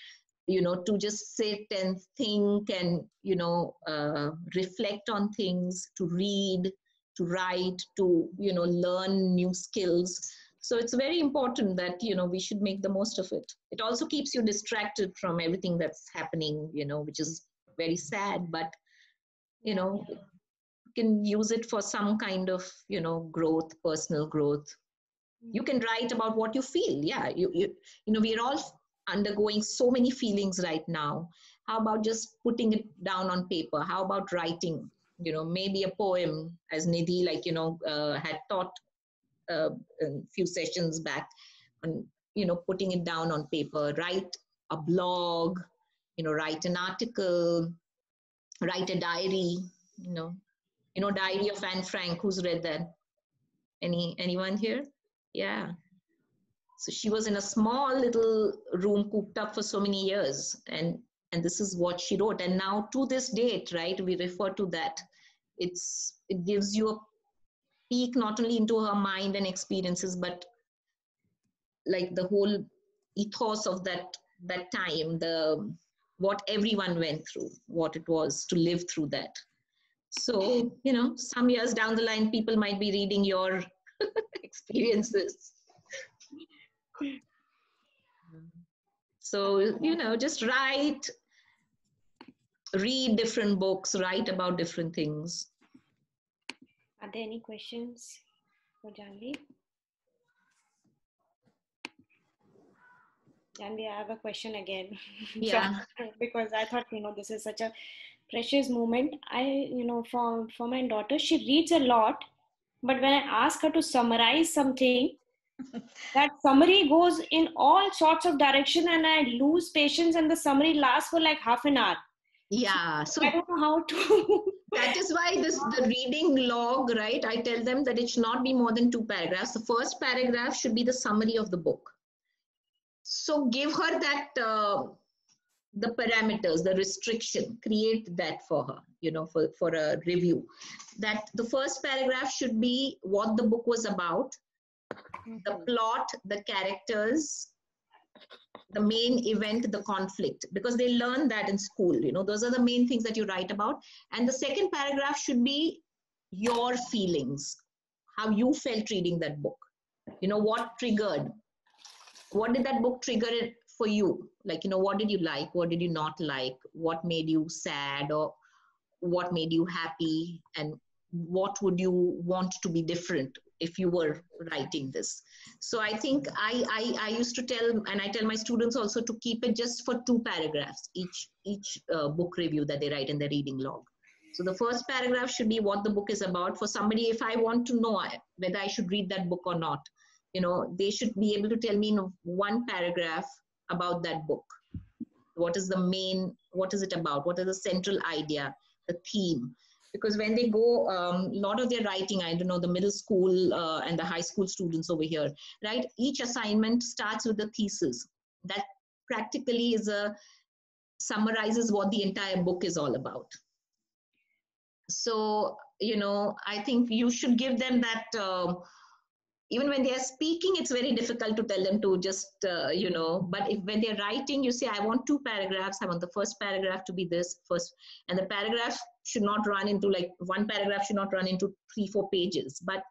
to just sit and think and, reflect on things, to read, to write, to, learn new skills. So it's very important that, we should make the most of it. It also keeps you distracted from everything that's happening, which is very sad, but, you can use it for some kind of, growth, personal growth. You can write about what you feel. Yeah. We're all undergoing so many feelings right now. How about just putting it down on paper? How about writing, maybe a poem, as Nidhi, had taught a few sessions back, on putting it down on paper. Write a blog, write an article, write a diary. Diary of Anne Frank. Who's read that? Anyone here? Yeah. So she was in a small little room cooped up for so many years, and this is what she wrote. And now to this date, right, we refer to that. It gives you a peek not only into her mind and experiences, but the whole ethos of that time, what everyone went through, what it was to live through that. So, some years down the line, people might be reading your experiences. So, just write, read different books, write about different things. Are there any questions for Jahnavi? Jahnavi, I have a question again. Yeah. Because I thought, this is such a precious moment. For my daughter, she reads a lot, but when I ask her to summarize something, that summary goes in all sorts of direction and I lose patience, and the summary lasts for like half an hour. Yeah. So I don't know how to. that is why the reading log, right? I tell them that it should not be more than 2 paragraphs. The first paragraph should be the summary of the book. So give her that, the parameters, the restriction, create that for her, for a review. That the first paragraph should be what the book was about, the plot, the characters, the main event, the conflict, because they learn that in school. Those are the main things that you write about. And the second paragraph should be your feelings, how you felt reading that book. What triggered, what did that book trigger it for you? Like, what did you like, what did you not like, what made you sad, or what made you happy, and what would you want to be different if you were writing this. So I think I used to tell, and I tell my students also, to keep it just for 2 paragraphs each book review that they write in their reading log. So the first paragraph should be what the book is about. For somebody, if I want to know whether I should read that book or not, they should be able to tell me in 1 paragraph about that book. What is it about? What is the central idea, the theme? Because when they go, a lot of their writing, I don't know, the middle school and the high school students over here, right? Each assignment starts with the thesis. That practically summarizes what the entire book is all about. So, I think you should give them that, even when they are speaking, it's very difficult to tell them to just, but when they're writing, you say, I want 2 paragraphs. I want the first paragraph to be this first. And the paragraph should not run into 1 paragraph should not run into 3-4 pages. But,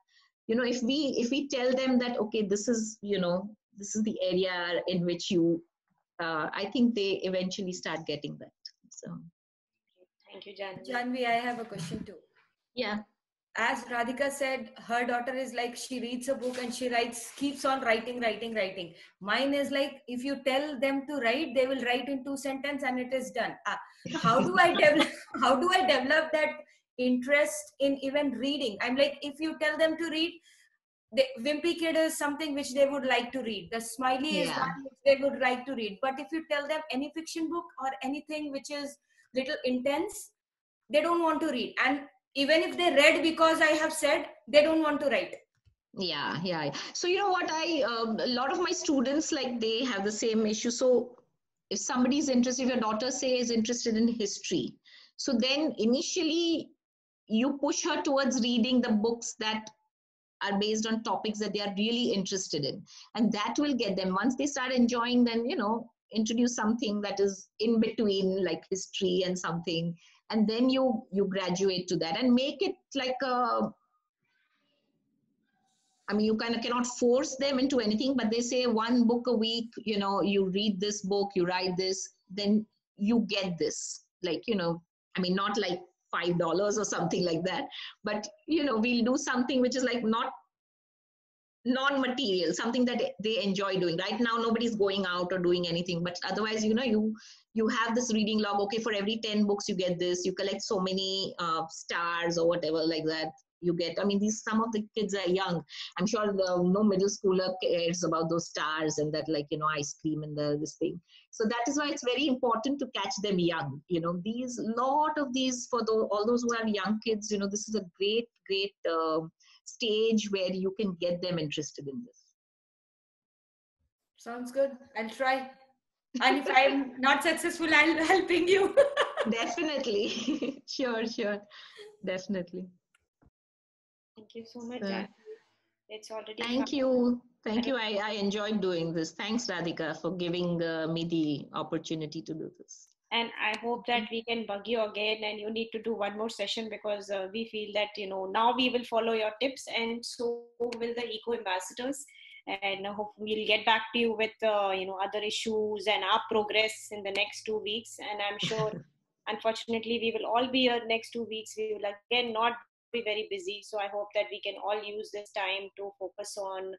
if we tell them that, okay, this is the area in which you, I think they eventually start getting that. So. Thank you, Jahnavi. Jahnavi, I have a question too. Yeah. As Radhika said, her daughter is like, she reads a book and she keeps on writing. Mine is like, if you tell them to write, they will write in 2 sentences and it is done. How do I develop that interest in even reading? I'm like, if you tell them to read, the Wimpy Kid is something which they would like to read. The Smiley is one which they would like to read. But if you tell them any fiction book or anything which is little intense, they don't want to read. And even if they read because I have said, they don't want to write. Yeah. So what, a lot of my students, they have the same issue. So if somebody's interested, if your daughter is interested in history, so then initially you push her towards reading the books that are based on topics that they are really interested in, and that will get them. Once they start enjoying, then introduce something that is in between, like history and something, and then you graduate to that and make it like you kind of cannot force them into anything, but they say 1 book a week, you read this book, you write this, then you get this, not like $5 or something like that, but we'll do something which is like not non-material, something that they enjoy doing. Right now nobody's going out or doing anything, but otherwise you have this reading log. Okay, for every 10 books you get this, you collect so many stars or whatever like that you get. Some of the kids are young. I'm sure no middle schooler cares about those stars and that ice cream and this thing. So that is why it's very important to catch them young. Lot of these for all those who have young kids, this is a great stage where you can get them interested in this. Sounds good. I'll try. And if I'm not successful, I'll helping you. Definitely. Sure. Definitely. Thank you so much. It's already Thank you. I enjoyed doing this. Thanks, Radhika, for giving me the opportunity to do this. And I hope that we can bug you again and you need to do one more session, because we feel that, now we will follow your tips, and so will the eco ambassadors. And hope we'll get back to you with, other issues and our progress in the next 2 weeks. And I'm sure, unfortunately, we will all be here next 2 weeks. We will again not be very busy. So I hope that we can all use this time to focus on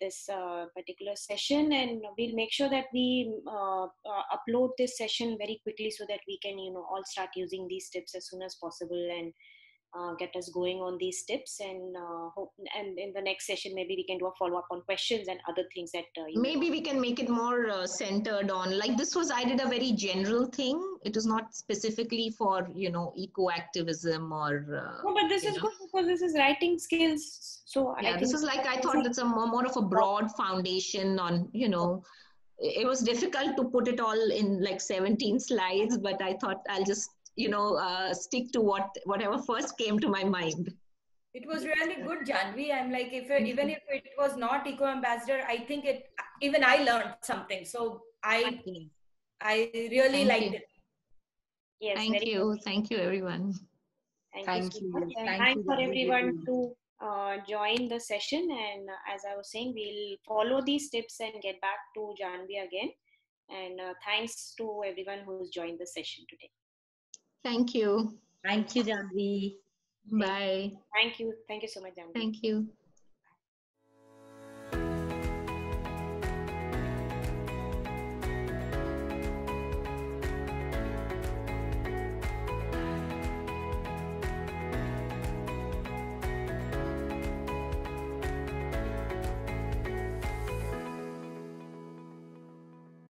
this particular session, and we'll make sure that we upload this session very quickly, so that we can all start using these tips as soon as possible, and get us going on these tips. And hope, and in the next session maybe we can do a follow-up on questions and other things that maybe we can make it more centered on, like, this was, I did a very general thing. It was not specifically for eco activism or no, but this is good, because this is writing skills. So yeah, I think this is like, I thought it's a more of a broad foundation on, it was difficult to put it all in like 17 slides, but I thought I'll just stick to whatever first came to my mind. It was really good, Janvi. I'm like, even if it was not eco ambassador, I think even I learned something. So I really liked it. Yes, thank you everyone. Thank you so much. And thanks for everyone to join the session. And as I was saying, we'll follow these tips and get back to Janvi again. And thanks to everyone who's joined the session today. Thank you. Thank you, Janvi. Bye. Thank you. Thank you so much, Janvi. Thank you.